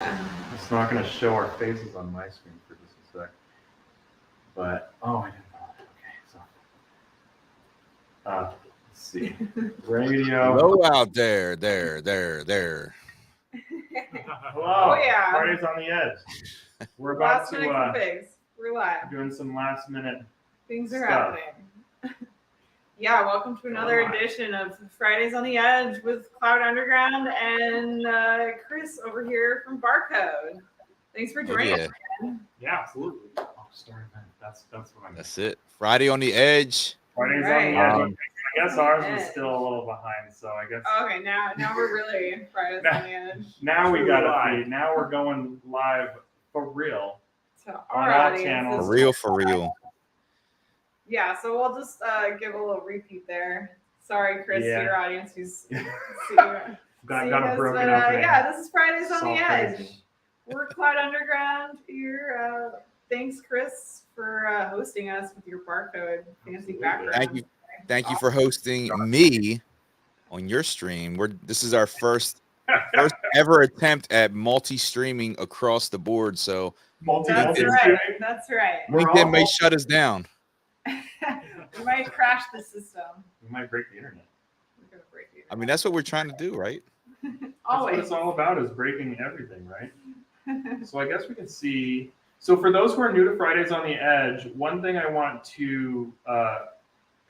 It's not going to show our faces on my screen for just a sec. But, I didn't know that. Okay, let's see. Radio. Hello out there. Hello. Oh, yeah. Fridays on the Edge. We're about Last to minute configs. We're live. doing some last minute Things are stuff. happening. Yeah, welcome to another edition of Fridays on the Edge with Cloud Underground and Chris over here from Barcode. Thanks for joining us. Yeah, absolutely. Oh, story event. That's what I mean. That's it. Friday on the Edge. Fridays Right. on the Edge. I guess ours was still a little behind, so I guess. Okay, now we're really Fridays on the Edge. Now we gotta see. Now we're going live for real. So our our audience channels. For real. Yeah, so we'll just give a little repeat there. Sorry, Chris, to your audience who's got a broken up. Yeah, this is Fridays on the Edge. Crazy. We're Cloud Underground here. Thanks, Chris, for hosting us with your barcode fancy background. Thank you for hosting me on your stream. This is our first ever attempt at multi-streaming across the board. So That's right. LinkedIn may shut us down. We might crash the system. We might break the internet. We're gonna break the internet. I mean, that's what we're trying to do, right? Always. That's what it's all about, is breaking everything, right? So I guess we can see. So for those who are new to Fridays on the Edge, one thing I want to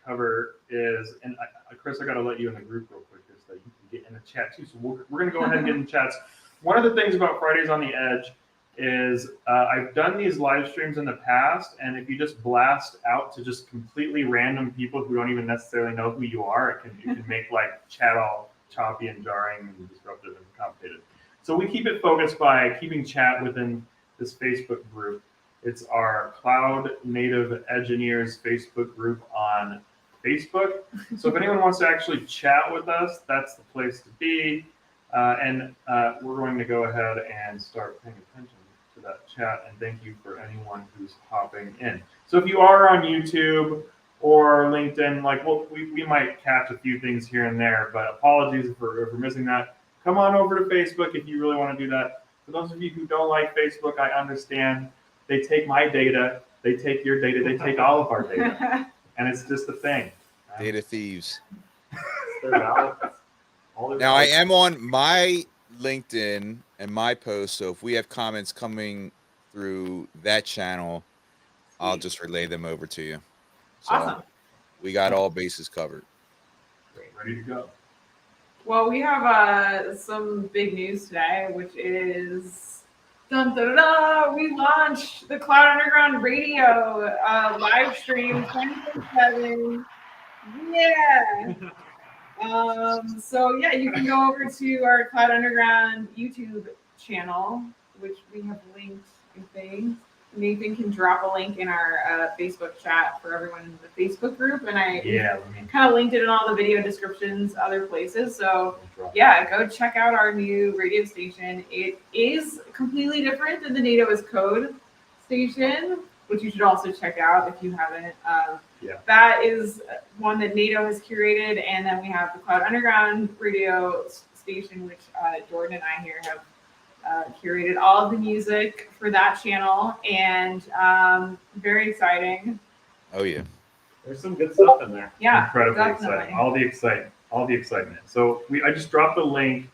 cover is, and Chris, I got to let you in the group real quick so that you can get in the chat too. So we're going to go ahead and get in chats. One of the things about Fridays on the Edge is I've done these live streams in the past, and if you just blast out to just completely random people who don't even necessarily know who you are, it can make like chat all choppy and jarring and disruptive and complicated. So we keep it focused by keeping chat within this Facebook group. It's our Cloud Native Engineers Facebook group on Facebook. So if anyone wants to actually chat with us, that's the place to be. And we're going to go ahead and start paying attention to that chat. And thank you for anyone who's hopping in. So if you are on YouTube or LinkedIn, we might catch a few things here and there, but apologies for missing that. Come on over to Facebook if you really want to do that. For those of you who don't like Facebook, I understand. They take my data, they take your data, they take all of our data. And it's just a thing. Data thieves. Now I am on my LinkedIn and my post, so if we have comments coming through that channel, I'll just relay them over to you. So awesome. We got all bases covered. Ready to go. Well, we have some big news today, which is we launched the Cloud Underground Radio live stream 24/7. Yeah. So yeah, you can go over to our Cloud Underground YouTube channel, which we have linked, I think. Nathan can drop a link in our Facebook chat for everyone in the Facebook group, and I kind of linked it in all the video descriptions, other places. So yeah, go check out our new radio station. It is completely different than the NATO is Code station, which you should also check out if you haven't. That is one that NATO has curated, and then we have the Cloud Underground radio station, which Jordan and I here have curated all of the music for that channel, and very exciting. Oh yeah, there's some good stuff in there. Yeah, incredibly definitely. exciting. All the excitement. So I just dropped the link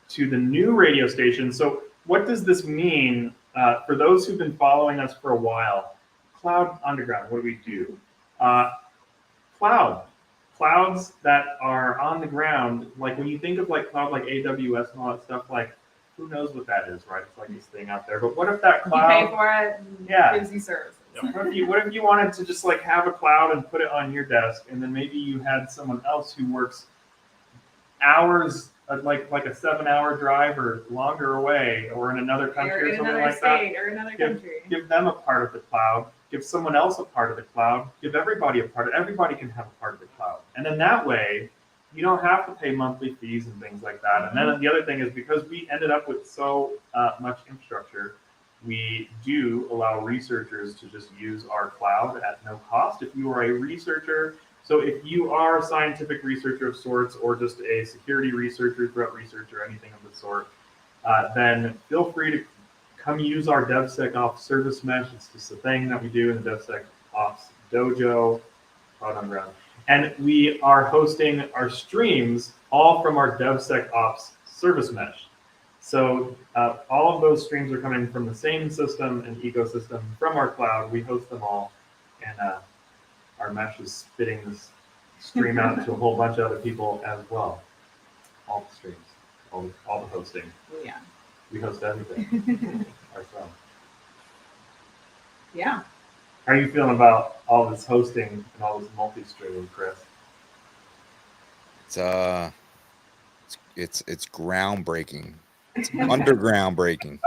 to the new radio station. So what does this mean for those who've been following us for a while? Cloud Underground. What do we do? Clouds that are on the ground. Like when you think of like cloud, like AWS and all that stuff, like. Who knows what that is, right? It's like this thing out there. But what if that cloud? You pay for it. And gives you services. What if you wanted to just like have a cloud and put it on your desk, and then maybe you had someone else who works hours, like a 7-hour drive or longer away, or in another country or something like that. Or another country. Give them a part of the cloud. Give someone else a part of the cloud. Give everybody a part. Everybody can have a part of the cloud, and then that way. You don't have to pay monthly fees and things like that. And then the other thing is because we ended up with so much infrastructure, we do allow researchers to just use our cloud at no cost. If you are a researcher, so if you are a scientific researcher of sorts or just a security researcher, threat researcher, anything of the sort, then feel free to come use our DevSecOps service mesh. It's just a thing that we do in the DevSecOps dojo, Cloud Underground. And we are hosting our streams all from our DevSecOps service mesh. So all of those streams are coming from the same system and ecosystem from our cloud. We host them all, and our mesh is spitting this stream out to a whole bunch of other people as well. All the streams, all the hosting. Yeah. We host everything ourselves. Yeah. How are you feeling about all this hosting and all this multi-streaming, Chris? It's groundbreaking. It's underground breaking.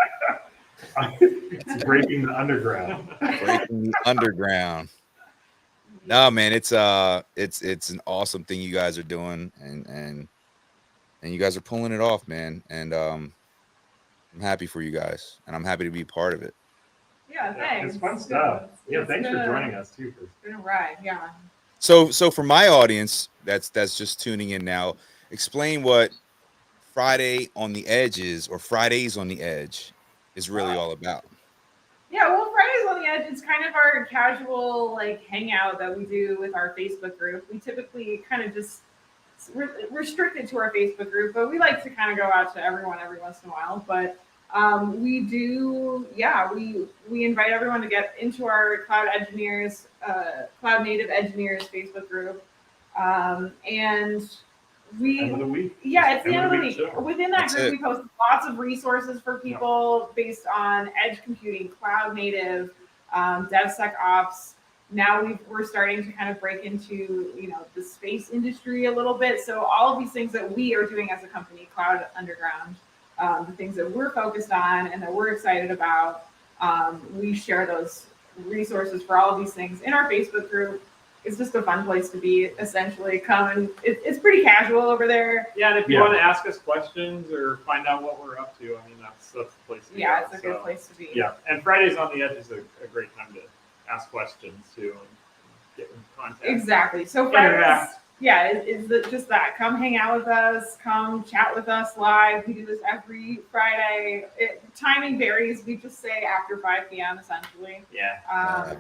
It's breaking the underground. Breaking the underground. No, man, it's an awesome thing you guys are doing, and you guys are pulling it off, man. And I'm happy for you guys, and I'm happy to be part of it. Yeah, thanks. It's fun stuff. Yeah, thanks for joining us too. It's been a ride, yeah. So for my audience that's just tuning in now, explain what Friday on the Edge is, or Fridays on the Edge is really all about. Yeah, well, Fridays on the Edge is kind of our casual like hangout that we do with our Facebook group. We typically kind of just restricted to our Facebook group, but we like to kind of go out to everyone every once in a while. But we do, yeah, we invite everyone to get into our Cloud Native Engineers Facebook group, and we, End of the week. yeah, it's the end of the week. Show. Within that That's group, it. we post lots of resources for people based on edge computing, cloud native, DevSecOps. Now we're starting to kind of break into the space industry a little bit. So all of these things that we are doing as a company, Cloud Underground, the things that we're focused on and that we're excited about, we share those resources for all of these things in our Facebook group. It's just a fun place to be, essentially. Come and it's pretty casual over there. Yeah, and if you want to ask us questions or find out what we're up to, I mean, that's the place to Yeah, go. it's a good place to be. Yeah, and Fridays on the Edge is a great time to ask questions too and get in contact. Exactly. So Interact. Fridays, yeah, it's just that. Come hang out with us. Come chat with us live. We do this every Friday. Timing varies. We just say after 5 p.m. essentially. Yeah.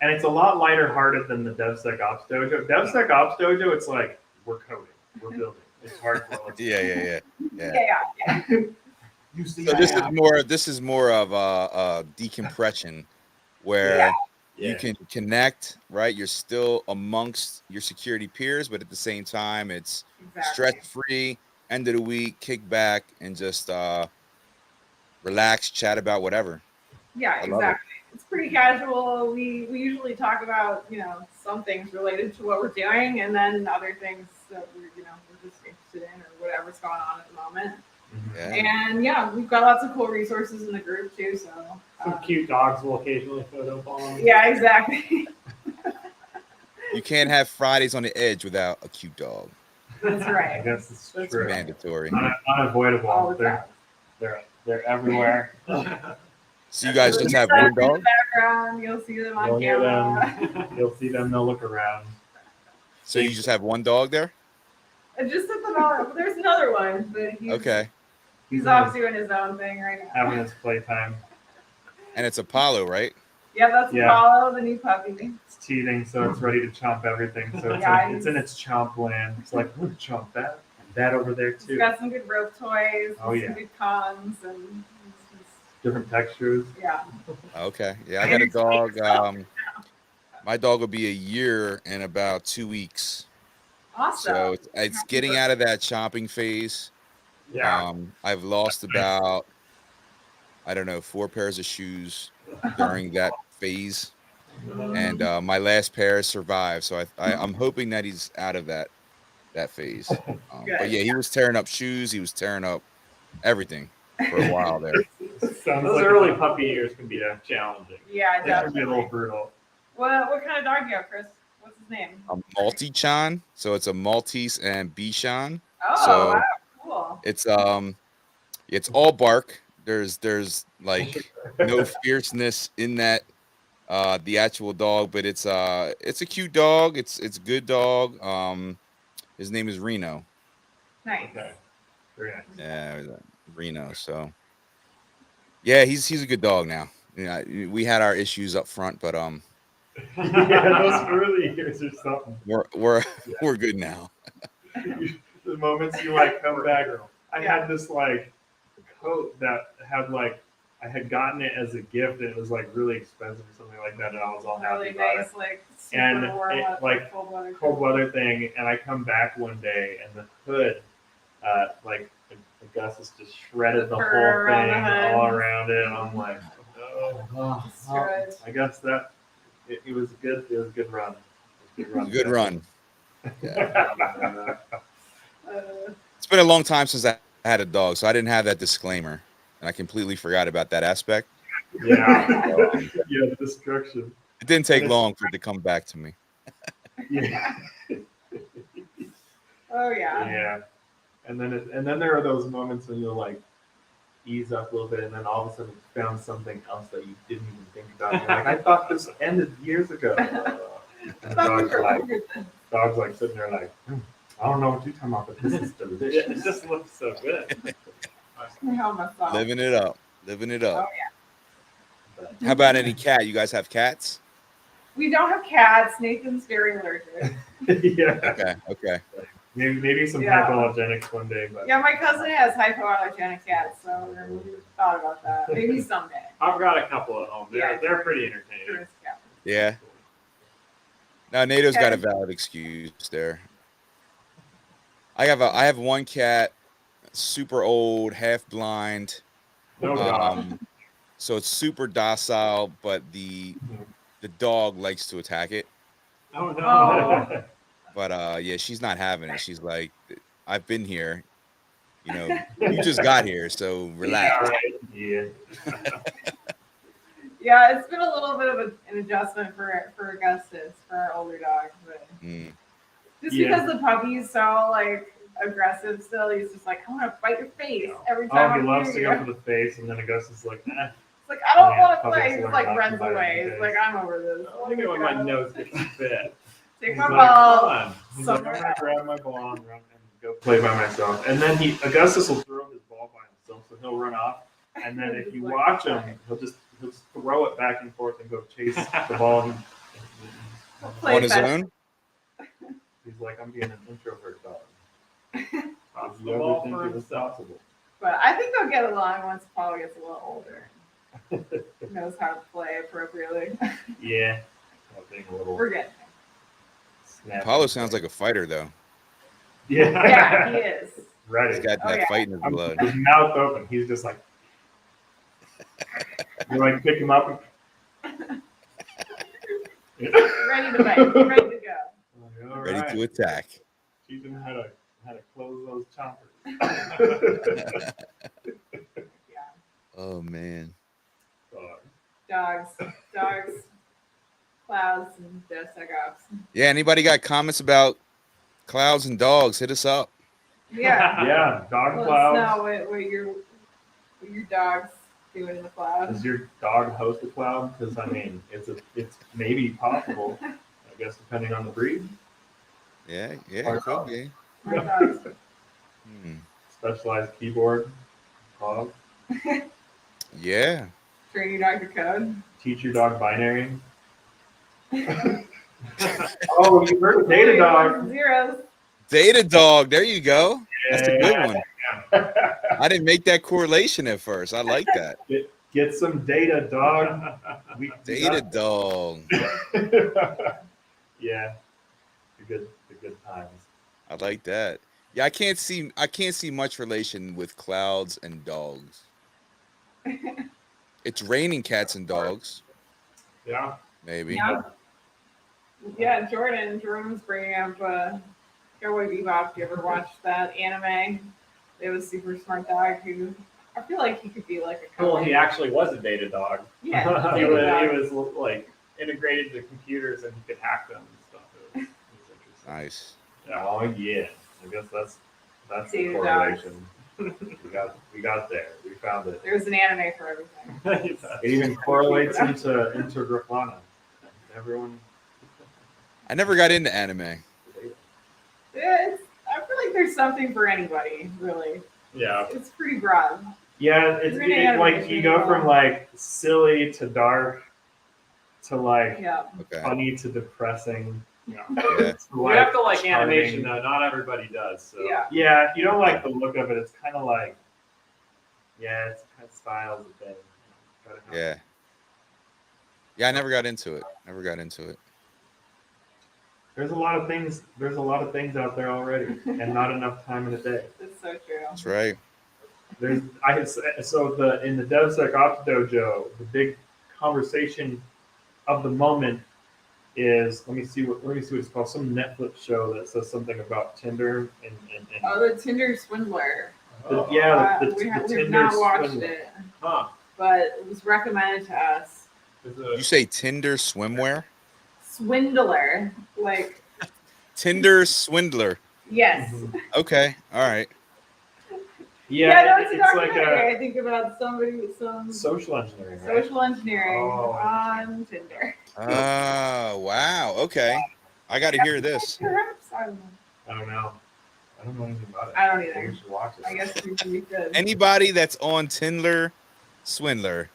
And it's a lot lighter hearted than the DevSecOps dojo. DevSecOps dojo, it's like we're coding, we're building. It's hardcore. Yeah. Yeah. You see, So this is more of a decompression where you can connect, right? You're still amongst your security peers, but at the same time, it's stress free. End of the week, kick back and just relax, chat about whatever. Yeah, exactly. It's pretty casual. We usually talk about some things related to what we're doing, and then other things that we're just interested in or whatever's going on at the moment. Yeah. And we've got lots of cool resources in the group too. So Some cute dogs will occasionally photo bomb. yeah, exactly. You can't have Fridays on the Edge without a cute dog. That's I right. guess it's That's true. Mandatory. Unavoidable. All the time. They're everywhere. So you guys just have one dog? Background, you'll see them on You'll hear camera. You'll see them. They'll look around. So you just have one dog there? Just at the moment, there's another one, but he's off doing his own thing right now. having his playtime. And it's Apollo, right? Yeah, that's Yeah. Apollo, the new puppy. It's teething, so it's ready to chomp everything. So it's, Yeah, it's in its chomp land. It's like, we'll chomp that. That over there He's too. got some good rope toys, Oh, yeah. some good cons, and Different textures. yeah. Okay. Yeah, I got a dog. My dog will be a year in about 2 weeks. Awesome. So it's getting out of that chomping phase. Yeah. I've lost about, I don't know, 4 pairs of shoes during that phase. And my last pair survived. So I'm hoping that he's out of that phase. But yeah, he was tearing up shoes. He was tearing up everything for a while there. Sounds Those like early puppy years can be challenging. Yeah, it can be a definitely. little brutal. What kind of dog do you have, Chris? What's his name? A Maltese, so it's a Maltese and Bichon. Oh, So- wow, cool. It's all bark. There's like no fierceness in that the actual dog, but it's a cute dog. It's a good dog. His name is Reno. Nice. Okay. Very nice. Yeah, Reno. So Yeah, he's a good dog now. Yeah, we had our issues up front, but Yeah, those early years or something. we're we're good now. The moments you like come back. I Yeah. had this like coat that had like I had gotten it as a gift and it was like really expensive or something like that, and I was all happy Really about nice, like And super warm, it, like, cold weather. it. Cold weather thing, and I come back one day and the hood, like Augustus just shredded the whole Fur around the thing hood. all around it, and I'm like, oh, Destroyed. I guess that it was good. It was a good run. It was Good run. Uh, It's been a long time since I had a dog, so I didn't have that disclaimer, and I completely forgot about that aspect. Yeah, So, yeah, destruction. it didn't take long for it to come back to me. Yeah, oh yeah. yeah. And then there are those moments when you'll like ease up a little bit, and then all of a sudden you found something else that you didn't even think about. You're like, I thought this ended years ago. And the dog's like sitting there like, I don't know what you're talking about, but this is delicious. It just looks so good. How myself. Living it up. Living it Oh up. yeah. How about any cat? You guys have cats? We don't have cats. Nathan's very allergic. Yeah, Okay. maybe some Yeah. hypoallergenics one day, but Yeah, my cousin has hypoallergenic cats, so we thought about that. Maybe someday. I've got a couple at home. Yeah. They're pretty entertaining. Tourist cat. Yeah. Now NATO's got a Okay. valid excuse there. I have one cat, super old, half blind. no dog. So it's super docile, but the dog likes to attack it. Oh no. Oh. But yeah, she's not having it. She's like, I've been here. You know, you just got here, so Yeah, relax. right. Yeah. Yeah, it's been a little bit of an adjustment for Augustus, for our older dog, but Mm. just Yeah. because the puppy's so like aggressive still, he's just like, I want to bite your face every time Oh, he I'm loves near to you. go for the face, and then Augustus is like, It's like, I don't Yeah, want to puppy's play. He's learn like not to runs bite away. him He's like, I'm over this. I think when my nose gets bit. Take He's my like, ball. Come on. he's like, I'm somewhere gonna else. grab my ball and run and go play by myself. And then Augustus will throw his ball by himself, so he'll run off. And then if you watch him, he'll just throw it back and forth and go chase the ball. He'll play On his fetch. own? He's like, I'm being an introvert dog. Pops the You ever ball think for it was himself. possible? But I think they'll get along once Paul gets a little older. Knows how to play appropriately. Yeah. I think a little We're getting snap. Paulo sounds like a fighter, though. Yeah. there. Yeah, he is. Ready. He's got Oh, that yeah. fight in his blood. His mouth open. He's just like, you like pick him up. And... Ready to fight. Ready to go. All Ready right. to attack. Teach him how to close those chompers. Yeah. Oh man. Dogs. Clouds and DevSecOps. Yeah, anybody got comments about clouds and dogs? Hit us up. Yeah. Yeah, dog Let us clouds. know what your dog's doing in the cloud. Does your dog host a cloud? Because I mean, it's maybe possible. I guess depending on the breed. Yeah, Our it could be. My dog's Hmm. Specialized keyboard. Cloud. Yeah. train your dog to code. Teach your dog binary. Oh, you heard of Data Dog. Zeros. Data dog. There you go. That's a good Yeah. one. I didn't make that correlation at first. I like that. Get some data, dog. We Data dog. Yeah, the good times. I like that. Yeah, I can't see much relation with clouds and dogs. It's raining cats and dogs, Yeah. maybe. Yeah. Yeah, Jordan was bringing up Cowboy Bebop. You ever watched that anime? It was super smart dog who I feel like he could be like a Well, cowboy. he actually was a data dog. Yeah, he data was, dog. he was like integrated to computers and he could hack them and stuff. It was interesting. Nice. Yeah. Oh yeah. I guess that's the Data correlation. we got there. We found it. There's an anime for everything. It even correlates into Grafana. Everyone. I never got into anime. I feel like there's something for anybody, really. Yeah. It's pretty broad. Yeah, it's We're gonna it, animate like you it go well. from like silly to dark to like Yeah. Okay. funny to depressing. Yeah. Yeah. To, You have to like charming. animation though. Not everybody does. So. Yeah. Yeah, if you don't like the look of it, it's kind of like, yeah, it's kind of style's a thing. Gotta have- Yeah. Yeah, I never got into it. Never got into it. There's a lot of things. There's a lot of things out there already, and not enough time in a day. That's so true. That's right. There's in the DevSecOps dojo, the big conversation of the moment is let me see what it's called. Some Netflix show that says something about Tinder and Oh, the Tinder Swindler. the We've Tinder not watched swindler. it, Huh. but it was recommended to us. You say Tinder swimwear? Swindler, like Tinder swindler. yes. Mhm. Okay. All right. Yeah, no, it's a it's like documentary. a I think about some social engineering, right? social engineering Oh. on Tinder. Oh, wow. Okay. I got to hear this. Perhaps I don't know. I don't know. I don't know anything about it. I don't Maybe either. we should watch it. I guess we could. Anybody that's on Tinder swindler,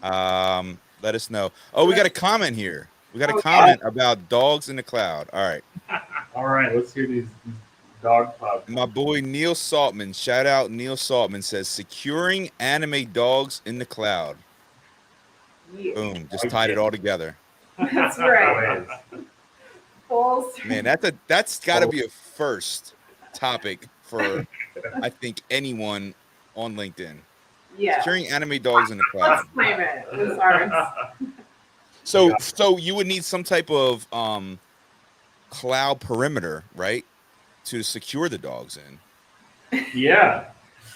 let us know. Oh, we got a comment here. We got a Oh, comment about dogs in the cloud. All right. All right, let's hear these dog pods. My boy Neil Saltman, shout out Neil Saltman, says securing anime dogs in the cloud. Yeah. Boom. Just tied it all together. That's right. Full Man, that's got to be a first topic for I think anyone on LinkedIn. yeah. Securing anime dogs in the cloud. Let's claim it. It was ours. So you would need some type of cloud perimeter, right, to secure the dogs in. Yeah,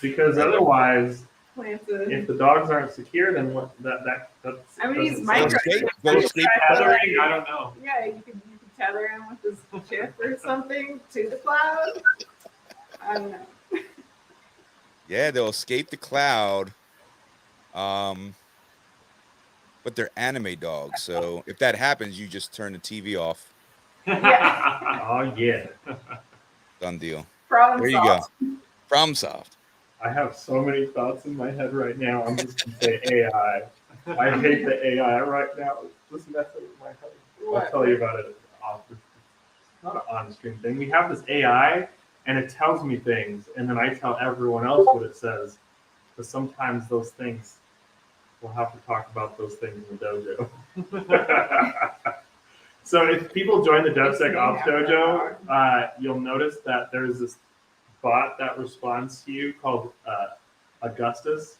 because otherwise, Planted. if the dogs aren't secure, then what? That's. I mean, he's doesn't micro- sound- Go escape the cloud. I don't know. Yeah, you could tether him with his chip or something to the cloud. I don't know. Yeah, they'll escape the cloud. But they're anime dogs, so if that happens, you just turn the TV off. Oh yeah, Done deal. Problem There you solved. go. Problem solved. I have so many thoughts in my head right now. I'm just gonna say AI. I hate the AI right now. This messing with my head. I'll What? tell you about it off. It's not an on-screen thing. We have this AI, and it tells me things, and then I tell everyone else what it says. Because sometimes those things, we'll have to talk about those things in the dojo. So if people join the DevSecOps dojo, you'll notice that there's this bot that responds to you called Augustus.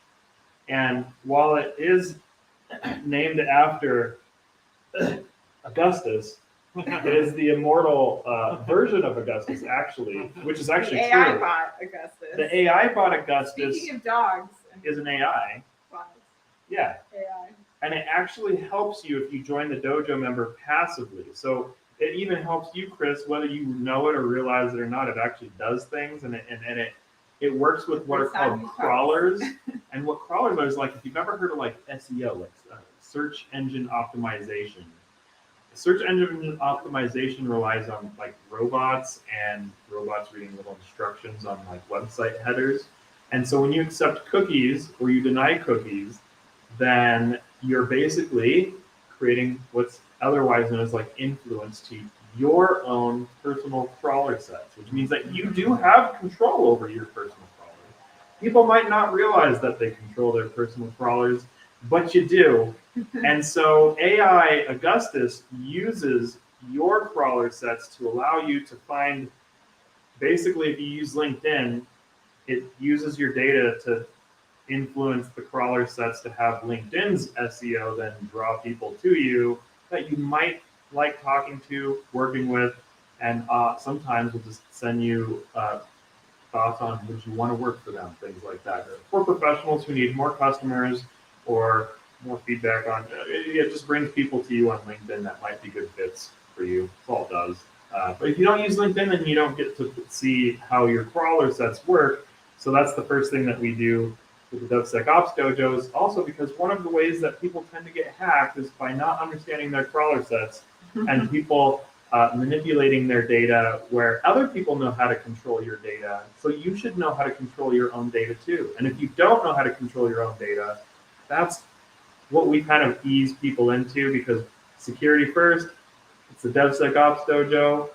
And while it is named after Augustus, it is the immortal version of Augustus, actually, which is actually the AI true. bot Augustus. The AI bot Augustus Speaking of dogs and is an AI. bots, Yeah. AI. And it actually helps you if you join the dojo member passively. So it even helps you, Chris, whether you know it or realize it or not. It actually does things, and it works with what are called crawlers. And what crawlers are is like, if you've ever heard of like SEO, like search engine optimization. Search engine optimization relies on like robots and robots reading little instructions on like website headers. And so when you accept cookies or you deny cookies, then you're basically creating what's otherwise known as like influence to your own personal crawler sets, which means that you do have control over your personal crawlers. People might not realize that they control their personal crawlers, but you do. And so AI Augustus uses your crawler sets to allow you to find, basically if you use LinkedIn, it uses your data to influence the crawler sets to have LinkedIn's SEO then draw people to you that you might like talking to, working with, and sometimes we'll just send you thoughts on would you want to work for them, things like that. For professionals who need more customers or more feedback on it just brings people to you on LinkedIn that might be good fits for you. That's all it does. But if you don't use LinkedIn, then you don't get to see how your crawler sets work. So that's the first thing that we do with the DevSecOps dojos. Also, because one of the ways that people tend to get hacked is by not understanding their crawler sets, and people manipulating their data where other people know how to control your data. So you should know how to control your own data too. And if you don't know how to control your own data, that's what we kind of ease people into, because security first, it's the DevSecOps dojo.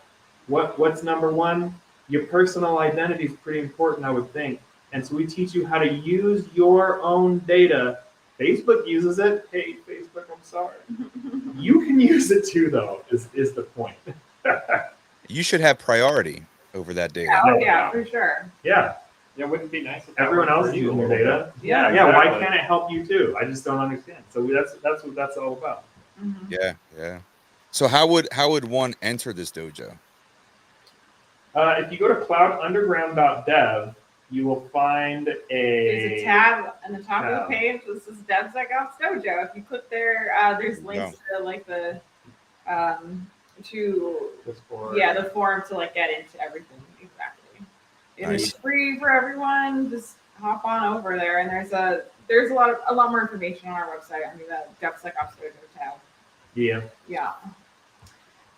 What's number one? Your personal identity is pretty important, I would think. And so we teach you how to use your own data. Facebook uses it. Hey, Facebook, I'm sorry. You can use it too, though, is the point. You should have priority over that data. Oh yeah, for sure. Yeah, Yeah, wouldn't it be nice if that everyone worked else for is you a using your little data. bit? Yeah, Yeah, why exactly. can't it help you too? I just don't understand. So that's what that's all about. Mhm. Yeah. So how would one enter this dojo? If you go to cloudunderground.dev, you will find There's a a tab in the top of tab. the page. This is DevSecOps Dojo. If you click there, there's links to like the to Discord. the forum to like get into everything exactly. And Nice. it's free for everyone. Just hop on over there, and there's a lot more information on our website under the DevSecOps Dojo tab. Yeah. Yeah.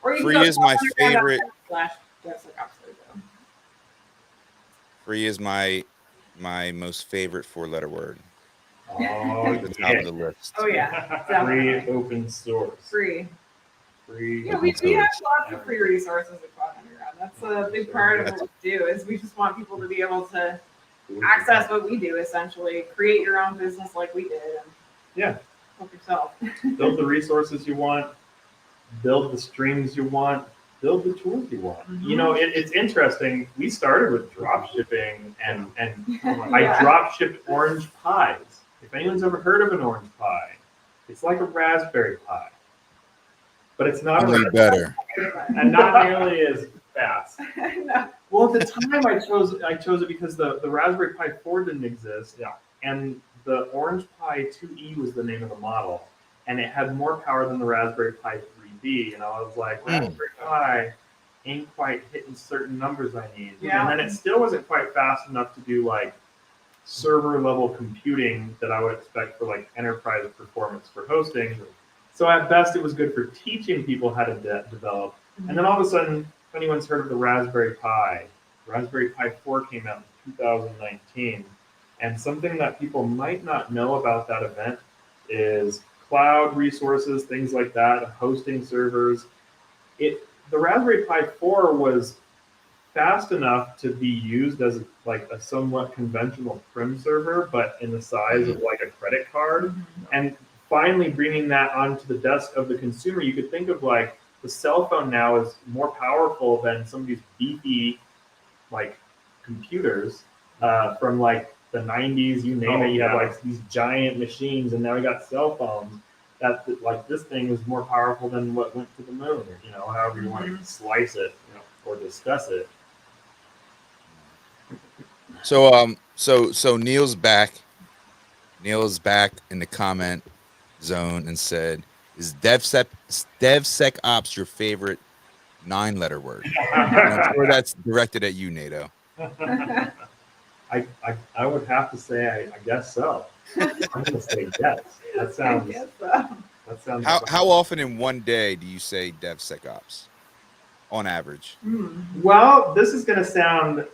Or you Free can go is my to favorite. /DevSecOps Dojo. Free is my most favorite 4-letter word. Oh, At the top of the list. Oh yeah, Free definitely. open source. Free. Free. Yeah, we have lots of free resources at Cloud Underground. That's a big part of what we do. Is we just want people to be able to access what we do. Essentially, create your own business like we did, and Yeah. help yourself. Build the resources you want. Build the streams you want. Build the tools you want. Mhm. You know, it's interesting. We started with drop shipping, and I Yeah. drop shipped orange pies. If anyone's ever heard of an orange pie, it's like a raspberry pie, but it's not a Only raspberry. better. And not nearly as fast. No. Well, at the time I chose it because the Raspberry Pi 4 didn't exist. Yeah. And the Orange Pi 2E was the name of the model. And it had more power than the Raspberry Pi 3B. And I was like, Raspberry Pi ain't quite hitting certain numbers I need. Yeah. And then it still wasn't quite fast enough to do like server level computing that I would expect for like enterprise performance for hosting. So at best it was good for teaching people how to develop. And then all of a sudden, if anyone's heard of the Raspberry Pi 4 came out in 2019. And something that people might not know about that event is cloud resources, things like that, hosting servers. The Raspberry Pi 4 was fast enough to be used as like a somewhat conventional prim server, but in the size of like a credit card. And finally bringing that onto the desk of the consumer, you could think of like the cell phone now is more powerful than some of these beefy like computers from like the 90s, you name it. You have like these giant machines, and now we got cell phones. That like this thing is more powerful than what went to the moon, or you know, however you want to slice it, you know, or discuss it. So Neil's back. Neil's back in the comment zone and said, "Is DevSecOps your favorite 9-letter word?" And I'm sure that's directed at you, NATO. I would have to say I guess so. I'm gonna say yes. That sounds. I guess so. That sounds. How often in one day do you say DevSecOps on average? Well, this is gonna sound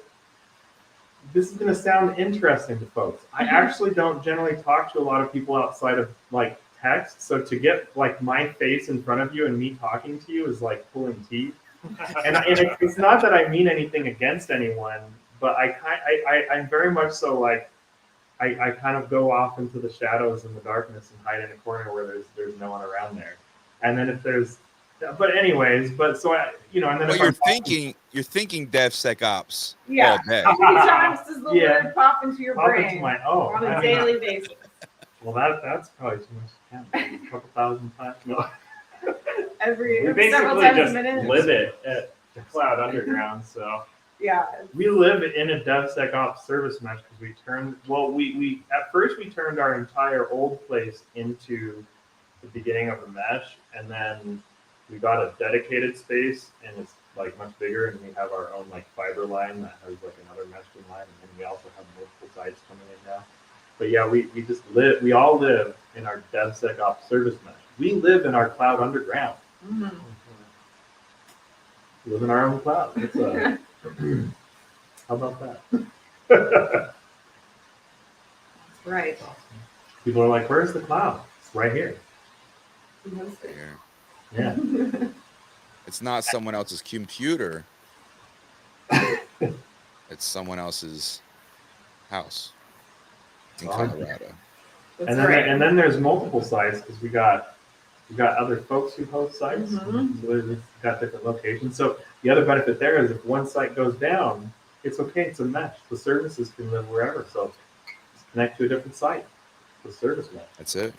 interesting to folks. I actually don't generally talk to a lot of people outside of like text. So to get like my face in front of you and me talking to you is like pulling teeth. And it's not that I mean anything against anyone, but I'm very much so like I kind of go off into the shadows and the darkness and hide in a corner where there's no one around there. And then if there's, but anyways, so I, you know, and then Well, if you're thinking DevSecOps Yeah. all day. How many times does the Yeah. word pop into your pop brain into my on a daily basis? Well, that's probably too much to count. A couple thousand times. No. We Several basically times a just minute. live it at the Cloud Underground, so Yeah. We live in a DevSecOps service mesh because we at first we turned our entire old place into the beginning of a mesh, and then we got a dedicated space, and it's like much bigger, and we have our own like fiber line that has like another meshing line, and then we also have multiple sites coming in now. But yeah, we just live. We all live in our DevSecOps service mesh. We live in our Cloud Underground. Live in our own cloud. That's how about that? Right. People are like, "Where's the cloud?" It's right here. Here. Yeah. It's not someone else's computer. It's someone else's house in Colorado. That's And then right. and then there's multiple sites because we got other folks who host sites. Mhm. So it's got different locations. So the other benefit there is if one site goes down, it's okay. It's a mesh. The services can live wherever. So just connect to a different site. The service mesh. That's it.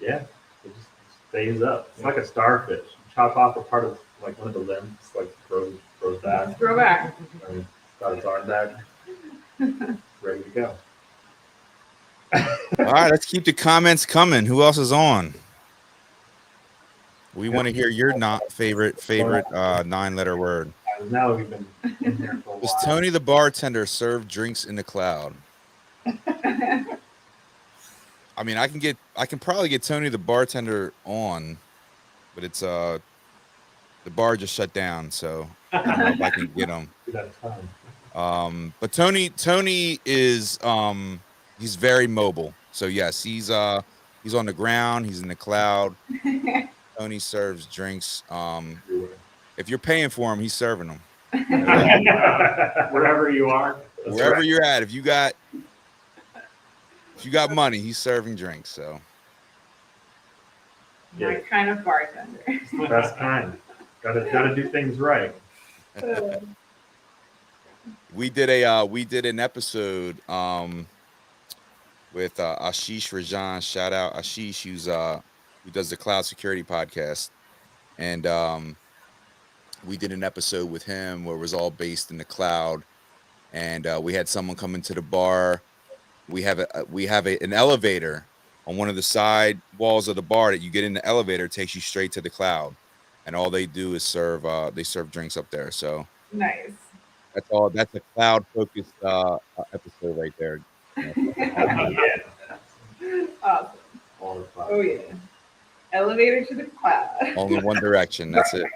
Yeah. It just stays up. It's like a starfish. You chop off a part of like one of the limbs, like grows back. Throw back. And got its arm back. Ready to go. All right, let's keep the comments coming. Who else is on? We want to hear your not favorite 9-letter word. Now that we've been in here for a Does while. Tony the bartender serve drinks in the cloud? I mean, I can probably get Tony the bartender on, but it's the bar just shut down, so I don't know if I can get him. That's fine. But Tony is he's very mobile. So yes, he's on the ground, he's in the cloud. Tony serves drinks. If you're paying for him, he's serving them. Wherever you are. Wherever you're at, if you got money, he's serving drinks. So My kind of bartender. Best kind. Gotta do things right. we did an episode with Ashish Rajan. Shout out Ashish, who does the Cloud Security podcast, and we did an episode with him where it was all based in the cloud, and we had someone come into the bar. We have an elevator on one of the side walls of the bar that you get in the elevator, it takes you straight to the cloud, and all they do is serve drinks up there. So Nice. that's all. That's a cloud focused episode right there. Yeah. Awesome. All the fun. Oh yeah. Elevator to the cloud. Only one direction. That's it.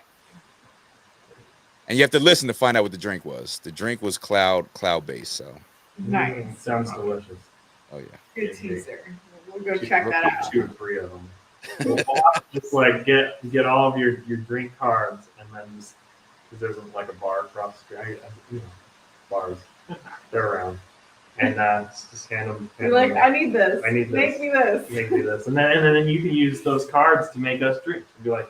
And you have to listen to find out what the drink was. The drink was cloud based. So Nice. Sounds delicious. oh yeah. Good teaser. We'll go check that out. 2 or 3 of them. We'll have to just like get all of your drink cards, and then just because there's like a bar across the street, bars, they're around, and just hand them. You're like, I need this. I need Make this. me this. Make me this, and then you can use those cards to make us drinks. And be like,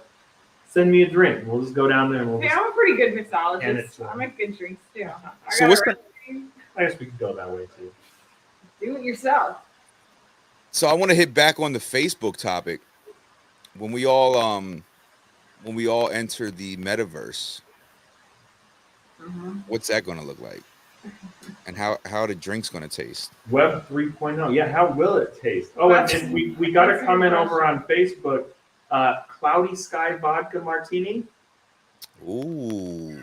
send me a drink. And we'll just go down there and we'll. Hey, Just, I'm a pretty good And mixologist. it's, I make good drinks too. I So got what's a the- recipe. I guess we could go that way too. Do it yourself. So I want to hit back on the Facebook topic. When we all enter the metaverse, what's that going to look like? And how the drink's going to taste? Web 3.0. Yeah, how will it taste? Oh, and we got That's a a comment good over on Facebook. Cloudy Sky Vodka Martini. Ooh.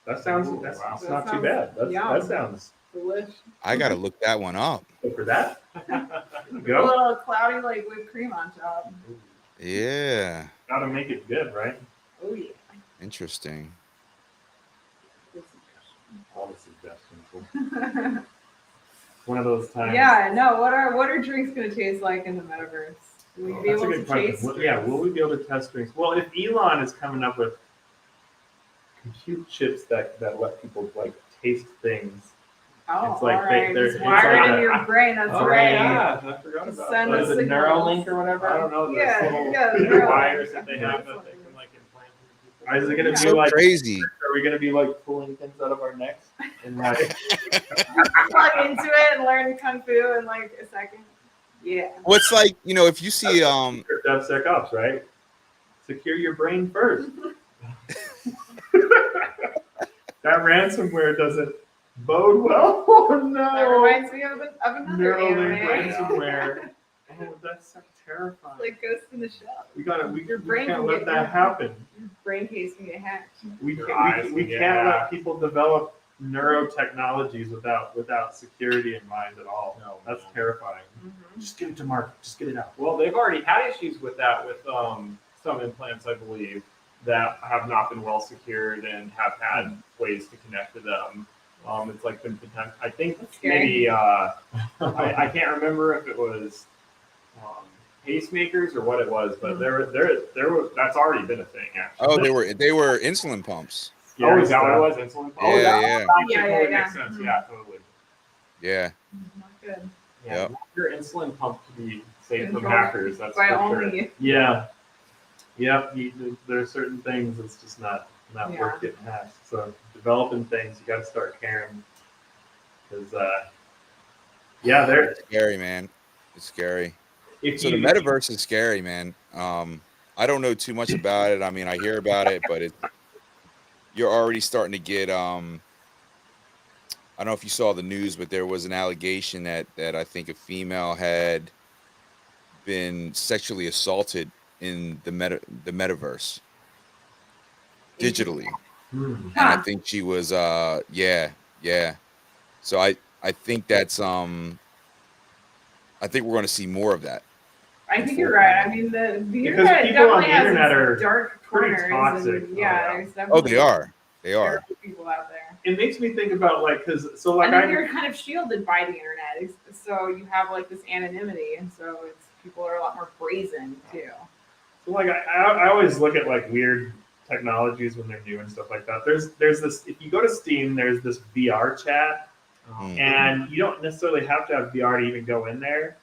That sounds Ooh, that's wow. that's not That too bad. sounds yum. That sounds Delish. I got to look that one up. good for that. There you A go. little cloudy like whipped cream on top. Yeah. Gotta make it good, right? Oh yeah. Interesting. All the suggestions. One of those times. Yeah, no. What are drinks gonna taste like in the metaverse? Will you be That's a able to good question. taste? Yeah, will we be able to test drinks? Well, if Elon is coming up with compute chips that let people like taste things, Oh, It's like all right. they're- It's it's wired like in a- your brain. That's Oh, right. yeah, I forgot about Send what that. is us it, signals. Neuralink or whatever? I don't know. There's Yeah, little yeah, Neuralink. wires that they have that they can like implant in people. Is it gonna be So like? crazy. Are we gonna be like pulling things out of our necks and like? Plug into it and learn kung fu in like a second. Yeah. Well, it's like, if you see DevSecOps, right? Secure your brain first. That ransomware doesn't bode well. Oh no! That reminds me of another Neuralink anime. ransomware. Oh, that's so terrifying. Like Ghost in the Shell. We Your brain can't can let get- that happen. Your brain case can get hacked. We Your can't, eyes we can get can't let hacked. people develop neurotechnologies without security in mind at all. No, That's man. terrifying. Mhm. Just get it to market. Just get it out. Well, they've already had issues with that with some implants, I believe, that have not been well secured and have had ways to connect to them. It's like been potential. I think That's scary. maybe I can't remember if it was pacemakers or what it was, but there was that's already been a thing actually. Oh, they were insulin pumps. Oh, is that what it was? Insulin? Oh, Yeah, that yeah. totally Yeah. makes sense. Yeah, totally. Yeah. Not good. Yeah, Yep. your insulin pump to be safe from Controlled hackers. That's By for sure. only. Yeah. Yep. There are certain things that's just not Yeah. worth getting hacked. So developing things, you got to start caring. Because they're It's scary, man. It's scary. if So the you metaverse is scary, man. I don't know too much about it. I mean, I hear about it, but you're already starting to get I don't know if you saw the news, but there was an allegation that I think a female had been sexually assaulted in the metaverse digitally. Hmm. And I think she was yeah. So I think that's I think we're going to see more of that. I think you're right. I mean, the Because internet people on definitely the has internet its are dark pretty corners. toxic. And, Oh, yeah. there's definitely Oh, they are. They are. terrible people out there. It makes me think about And then you're kind of shielded by the internet, so you have like this anonymity, and so people are a lot more brazen too. So like I always look at like weird technologies when they're new and stuff like that. There's this, if you go to Steam, there's this VR chat, and you don't necessarily have to have VR to even go in there,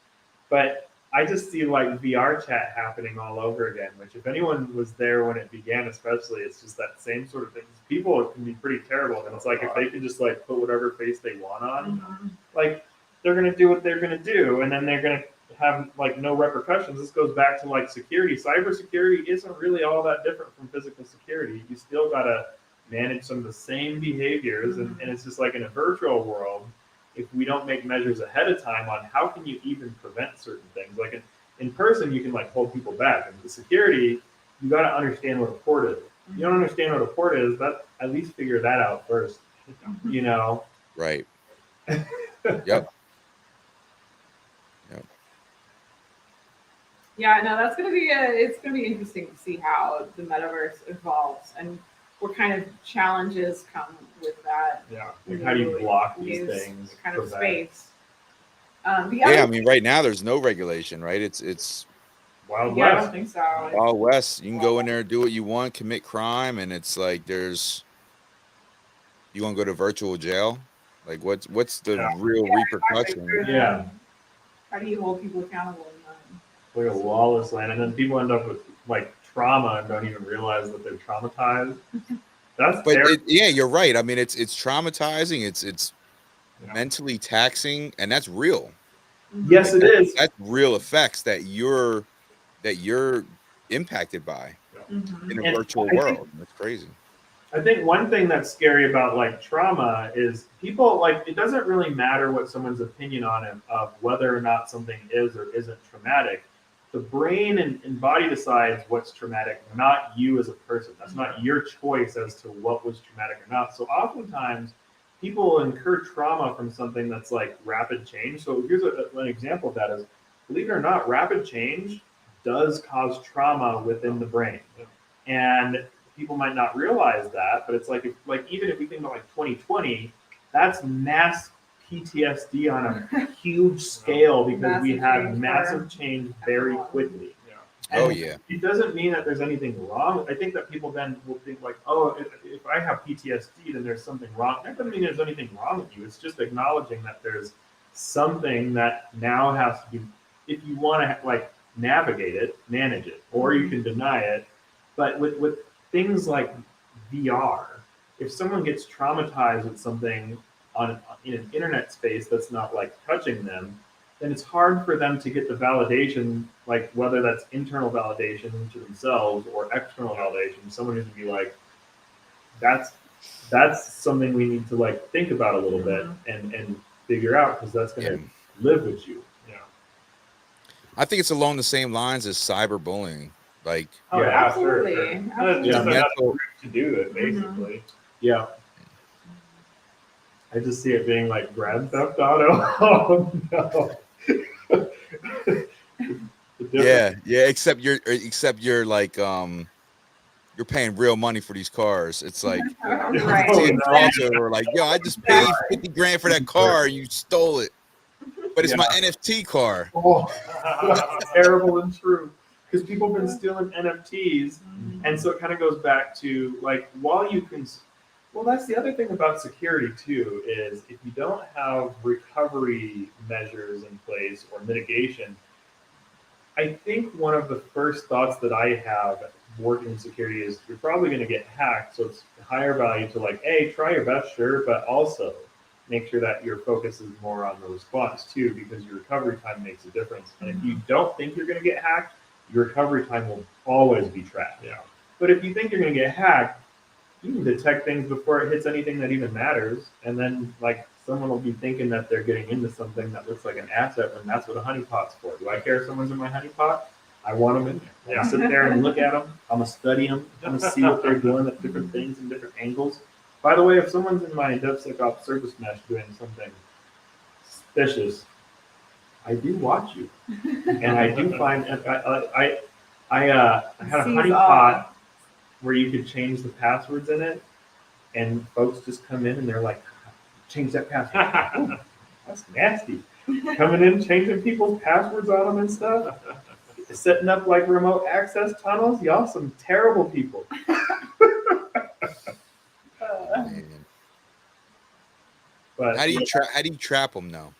but I just see like VR chat happening all over again, which if anyone was there when it began, especially, it's just that same sort of thing. People can be pretty terrible, and it's like if they can just like put whatever face they want on, like they're gonna do what they're gonna do, and then they're gonna have like no repercussions. This goes back to like security. Cybersecurity isn't really all that different from physical security. You still gotta manage some of the same behaviors, and it's just like in a virtual world, if we don't make measures ahead of time on how can you even prevent certain things. Like in person, you can like hold people back. And the security, you got to understand what a port is. If you don't understand what a port is, that at least figure that out first. You know. Right. Yep. Yeah, no, that's gonna be it's gonna be interesting to see how the metaverse evolves and what kind of challenges come with that. Yeah. Like how do you block these new things? kind of prevent- space. The Yeah, other- I mean, right now there's no regulation, right? It's Wild yeah, I West. don't think so. Wild West. You can go in there and do what you want, commit crime, and it's like you want to go to virtual jail? Like what's the real repercussion? Yeah. How do you hold people accountable in that? Like a lawless land, and then people end up with like trauma and don't even realize that they're traumatized. That's But terrible. yeah, you're right. I mean, it's traumatizing. It's Yeah. mentally taxing, and that's real. Yes, it is. That's real effects that you're impacted by Mhm. in a And virtual I think- world. That's crazy. I think one thing that's scary about like trauma is people like it doesn't really matter what someone's opinion on it of whether or not something is or isn't traumatic. The brain and body decides what's traumatic, not you as a person. That's not your choice as to what was traumatic or not. So oftentimes people incur trauma from something that's like rapid change. So here's an example of that is, believe it or not, rapid change does cause trauma within the brain. And people might not realize that, but it's like even if we think about like 2020, that's mass PTSD on a huge scale because we Massive had change massive change very quickly. Oh And yeah. it doesn't mean that there's anything wrong. I think that people then will think like, oh, if I have PTSD, then there's something wrong. That doesn't mean there's anything wrong with you. It's just acknowledging that there's something that now has to be, if you want to like navigate it, manage it, or you can deny it. But with things like VR, if someone gets traumatized with something in an internet space that's not like touching them, then it's hard for them to get the validation, like whether that's internal validation to themselves or external validation. Someone needs to be like, that's something we need to like think about a little bit and figure out because that's going to live with you. Yeah. I think it's along the same lines as cyberbullying. Like, Oh, yeah, absolutely. sure. Absolutely. Just another mental- group to do it, basically. Yeah. I just see it being like Grand Theft Auto. Oh no. yeah, except you're like you're paying real money for these cars. It's like Right. see it no. crossover, like, yo, I just paid 50 grand for that car and you stole it. But it's my NFT car. Oh, that's terrible and true. Because people have been stealing NFTs, and so it kind of goes back to like, while you can, well, that's the other thing about security too, is if you don't have recovery measures in place or mitigation, I think one of the first thoughts that I have working in security is you're probably going to get hacked. So it's higher value to like, hey, try your best, sure, but also make sure that your focus is more on the response too, because your recovery time makes a difference. And if you don't think you're going to get hacked, your recovery time will always be tracked. Yeah. But if you think you're going to get hacked, you can detect things before it hits anything that even matters. And then like someone will be thinking that they're getting into something that looks like an asset when that's what a honeypot's for. Do I care if someone's in my honeypot? I want them in there. I'm gonna sit there and look at them. I'm gonna study them. I'm gonna see what they're doing at different things and different angles. By the way, if someone's in my DevSecOps service mesh doing something suspicious, I do watch you, and I do find I had a honeypot where you could change the passwords in it, and folks just come in and they're like, change that password. Oh, that's nasty. Coming in, changing people's passwords on them and stuff. Setting up like remote access tunnels. Y'all some terrible people. Man. But How do you trap them though?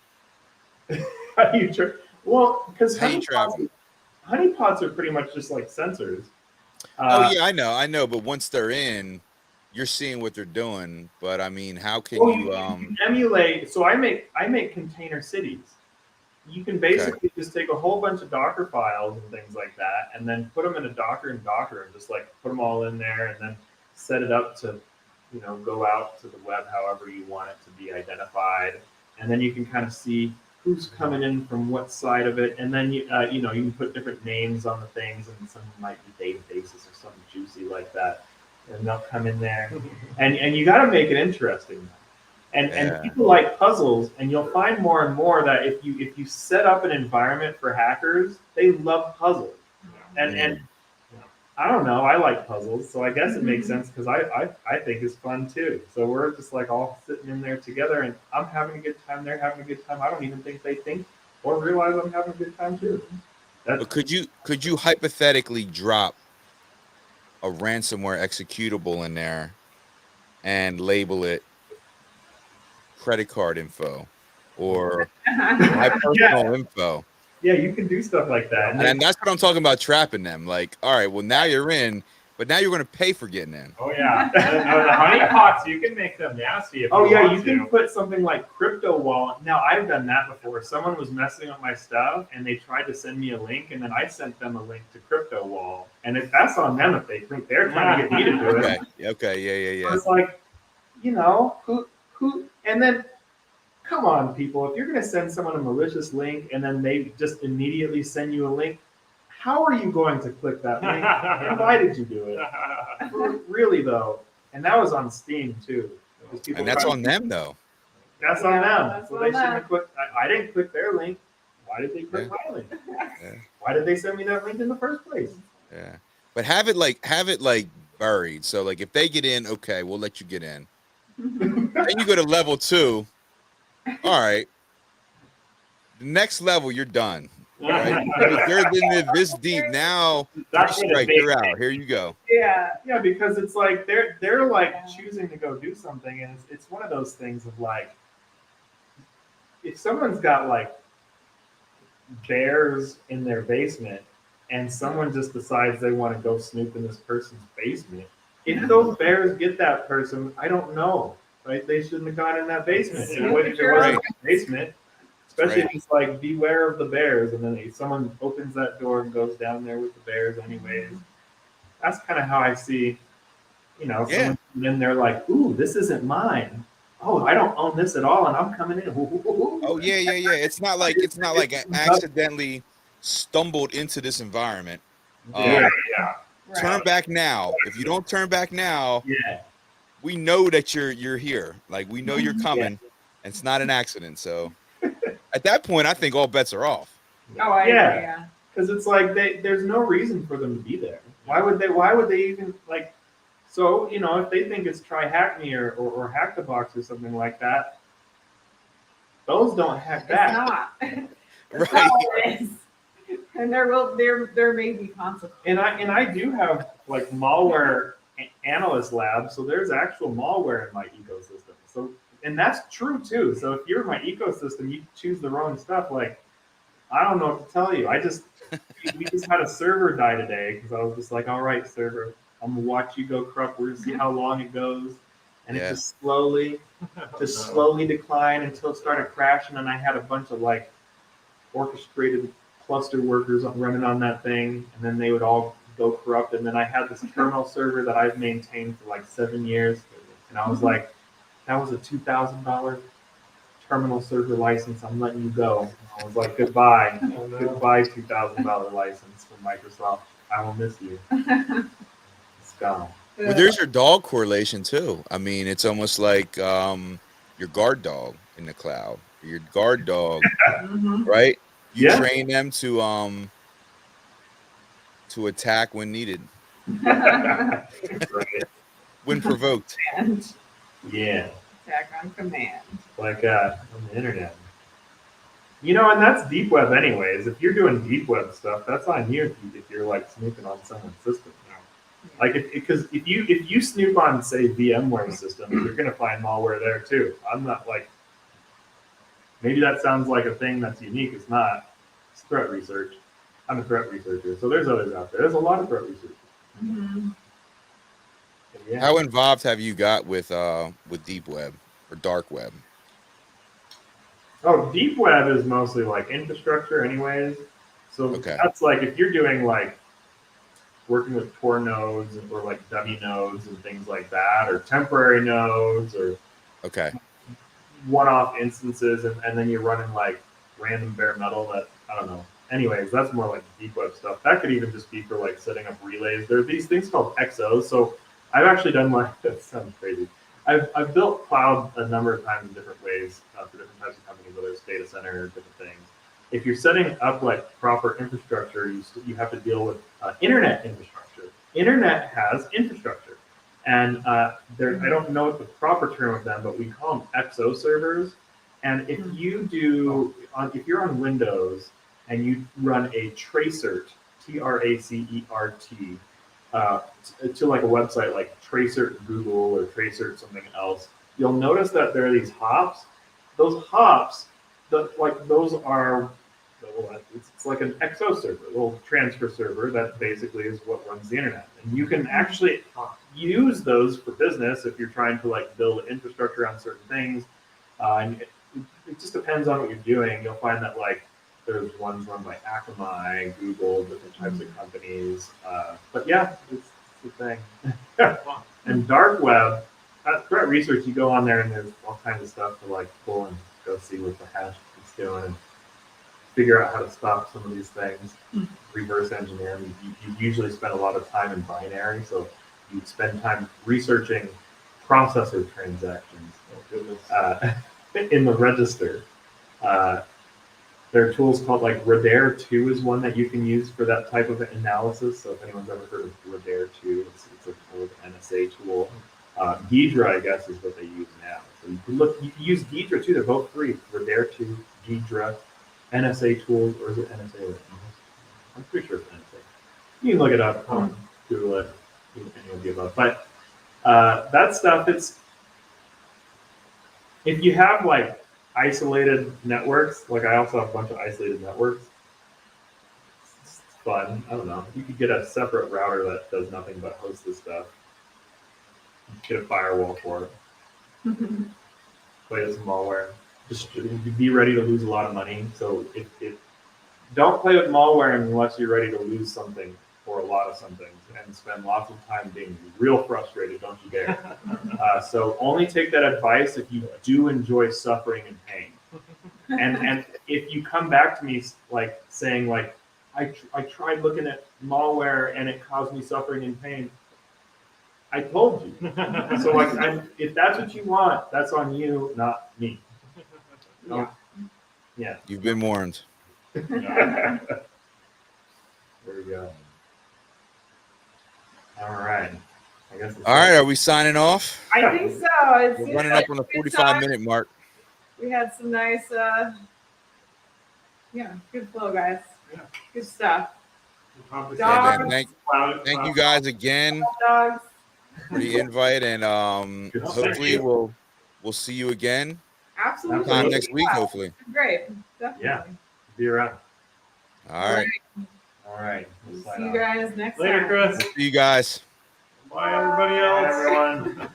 how do you well, because How do you trap them? honeypots are pretty much just like sensors. Oh yeah, I know. But once they're in, you're seeing what they're doing. But I mean, how can you can emulate? So I make container cities. You can basically just take a whole bunch of Docker files and things like that, and then put them in a Docker and just like put them all in there, and then set it up to, go out to the web however you want it to be identified, and then you can kind of see who's coming in from what side of it, and then you can put different names on the things, and some might be databases or something juicy like that, and they'll come in there, and you got to make it interesting. And people like puzzles, and you'll find more and more that if you set up an environment for hackers, they love puzzles. And I don't know, I like puzzles, so I guess it makes sense because I think it's fun too. So we're just like all sitting in there together, and I'm having a good time, they're having a good time. I don't even think they think or realize I'm having a good time too. But could you hypothetically drop a ransomware executable in there and label it credit card info or my personal info? Yeah, you can do stuff like that. And that's what I'm talking about, trapping them. Like, all right, well, now you're in, but now you're going to pay for getting in. Oh yeah, the honeypots, you can make them nasty. If you can put something like crypto wallet. Now I've done that before. Someone was messing up my stuff, and they tried to send me a link, and then I sent them a link to crypto wall. And that's on them if they think they're trying to get me to do it. Okay, yeah. So it's like, who, and then. Come on, people. If you're going to send someone a malicious link and then they just immediately send you a link, how are you going to click that link? And why did you do it? Really, though. And that was on Steam, too. And that's on them, though. That's on them. So they on shouldn't them. have clicked. I didn't click their link. Why did they click my link? Yeah. Why did they send me that link in the first place? Yeah. But have it like buried. So like if they get in, okay, we'll let you get in. Then you go to level 2. All right. The next level, you're done. Right? If they're in this deep now, That's first strike, you're out. Here you go. Yeah, because it's like they're like choosing to go do something, and it's one of those things of like, if someone's got like bears in their basement, and someone just decides they want to go snoop in this person's basement, if those bears get that person, I don't know. Right, they shouldn't have gone in that basement. Yeah. If it wasn't a basement, especially Right. if it's like beware of the bears, and then someone opens that door and goes down there with the bears anyways. That's kind of how I see, someone in there like, ooh, this isn't mine. Oh, I don't own this at all, and I'm coming in. Oh yeah. It's not like I accidentally stumbled into this environment. Yeah. Turn back now. If you don't turn back now, Yeah. we know that you're here. Like we know you're coming. And it's not an accident. So at that point, I think all bets are off. Oh, I agree, Yeah. Because it's like there's no reason for them to be there. Why would they even like? So if they think it's try hack me or hack the box or something like that, those don't hack It's back. not. That's Right. not what it is. And there may be consequences. And I do have like malware analyst labs, so there's actual malware in my ecosystem. So and that's true too. So if you're in my ecosystem, you choose the wrong stuff. Like I don't know what to tell you. We just had a server die today because I was just like, all right, server, I'm gonna watch you go corrupt. We're gonna see how long it goes, and Yeah. it just slowly decline until it started crashing, and I had a bunch of like orchestrated cluster workers running on that thing, and then they would all go corrupt. And then I had this terminal server that I've maintained for like 7 years, and I was like, that was a $2,000 terminal server license. I'm letting you go. I was like, goodbye, goodbye, $2,000 license from Microsoft. I will miss you. It's gone. Well, there's your dog correlation too. I mean, it's almost like your guard dog in the cloud. Your guard dog, Mhm. right? You Yeah. train them to attack when needed, Right. when provoked. And Yeah, attack on command. like on the internet. And that's deep web anyways. If you're doing deep web stuff, that's on you if you're like snooping on someone's system. Like because if you snoop on say VMware systems, you're gonna find malware there too. I'm not like maybe that sounds like a thing that's unique. It's not. It's threat research. I'm a threat researcher, so there's others out there. There's a lot of threat researchers. Mhm. Yeah. How involved have you got with deep web or dark web? Oh, deep web is mostly like infrastructure, anyways. So Okay. that's like if you're doing like working with core nodes or like dummy nodes and things like that, or temporary nodes or Okay. one-off instances, and then you're running like random bare metal that I don't know. Anyways, that's more like deep web stuff. That could even just be for like setting up relays. There are these things called XOs. So I've actually done like that sounds crazy. I've built cloud a number of times in different ways for different types of companies, whether it's data center or different things. If you're setting up like proper infrastructure, you have to deal with internet infrastructure. Internet has infrastructure, and I don't know what the proper term of them, but we call them XO servers. And if if you're on Windows and you run a tracert, TRACERT, to like a website like Tracert Google or Tracert something else, you'll notice that there are these hops. Those hops, those are, it's like an XO server, a little transfer server that basically is what runs the internet. And you can actually use those for business if you're trying to like build infrastructure on certain things. And it just depends on what you're doing. You'll find that like there's ones run by Akamai, Google, different types of companies. But yeah, it's the thing. And dark web, threat research, you go on there and there's all kinds of stuff to like pull and go see what the hash is doing and figure out how to stop some of these things. Reverse engineer. You usually spend a lot of time in binary, so you spend time researching processor transactions in the register. There are tools called like Radare 2 is one that you can use for that type of analysis. So if anyone's ever heard of Radare 2, it's an old NSA tool. Ghidra, I guess, is what they use now. So you can you can use Ghidra too. They're both free. Radare 2, Ghidra, NSA tools, or is it NSA? I'm pretty sure it's NSA. You can look it up, Google it, any of the above. But that stuff, if you have like isolated networks, like I also have a bunch of isolated networks. It's fun. I don't know. You could get a separate router that does nothing but host this stuff. Get a firewall for it. Play with some malware. Just be ready to lose a lot of money. So don't play with malware unless you're ready to lose something or a lot of something and spend lots of time being real frustrated. Don't you dare. So only take that advice if you do enjoy suffering and pain. And if you come back to me like saying like I tried looking at malware and it caused me suffering and pain, I told you. So like if that's what you want, that's on you, not me. Yeah. You've been warned. There we go. All right. I guess. All right, are we signing off? I think so. It's We're running up on the 45-minute mark. We had some nice, good flow, guys. Yeah. Good stuff. Yeah, Dogs. man, thank you guys again Dogs. for the invite, and Good hopefully stuff. we'll see you again Absolutely. sometime next week. Yeah, Hopefully. great. Definitely. Yeah. Be around. All right. All right. See you guys next Later, time. Chris. See you guys. Bye, everybody else. Bye, everyone.